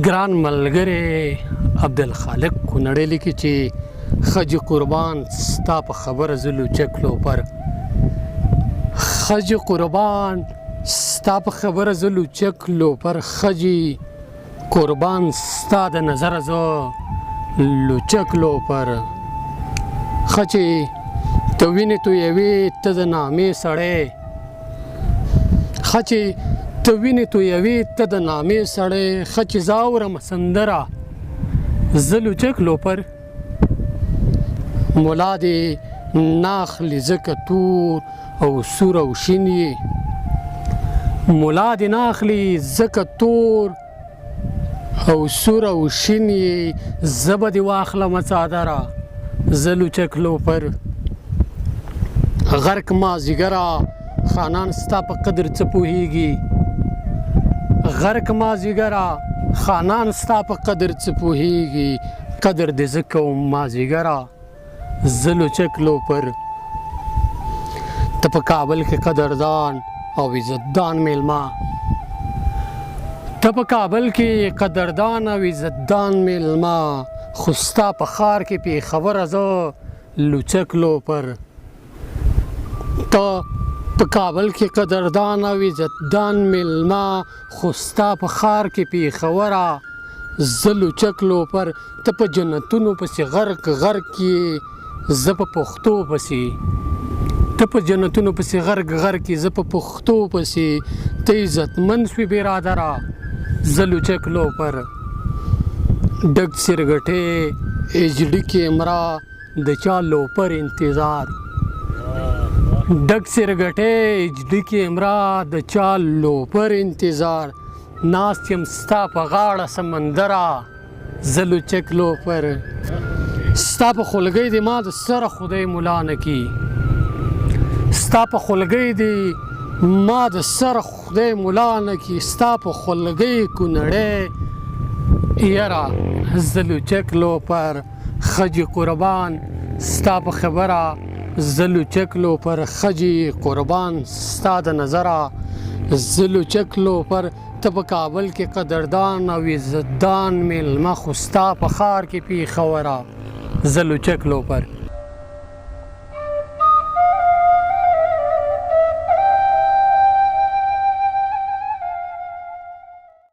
ګران ملګری عبدالخالق کونړی لیکي چې خج قربان ستا په خبره زه لوچک لوپر خج قربان ستا په خبره زه لوچک لوپر خجی قربان ستا د نظر زه لوچک لوپر خچې ته وینې تویوې ته د نامې سړی خچې ته وینې تویوې ته د نامې سړی خچې زه اورم سندره زه لوچک لوپر ملا دې نه اخلي ځکه تور او سور او شین یې ملا دې نه اخلي ځکه تور او سور او شین یې زه به دې واخلمه څادره زه لوچک لوپر غرق مازدیګره خانان ستا په قدر څه پوهیږي غرق مازدیګره خانان ستا په قدر څه پوهیږي قدر دې زه کوم مازدیګره زه لوچک لوپر ته په کابل کې قدردان او عزتدان میلمه ته په کابل کې قدردان او عزتدان میلمه خو ستا په ښار کې پېښوره زه لوچک لوپر ته په کابل کې قدردان او عزتدان میلمه خو ستا په ښار کې پېښوره زه لوچک لوپر ته په جنتونو پسې غرق غرق کې زه په پښتو پسې ته په جنتونو پسې غرق غرق کې زه په پښتو پسې ته عزتمند شوې برادره زه لوچک لوپر ډک سرګټې ایچ ډي کیمرا د چا لوپر انتظار ډک سرګټې ایچ ډي کیمرا د چا لوپر انتظار ناست یم ستا په غاړه سمندره زه لوچک لوپر ستا په خولګۍ دې ما د سره خدای ملا نه کي ستا په خولګۍ دې ما د سره خدای ملا نه کي ستا په خولګۍ کونړی یاره زه لوچک لوپر خجی قربان ستا په خبره زه لوچک لوپر خجی قربان ستا د نظره زه لوچک لوپر ته په کابل کې قدردان او عزتدان میلمه خو ستا په ښار کې پېښوره زه لوچک لوپر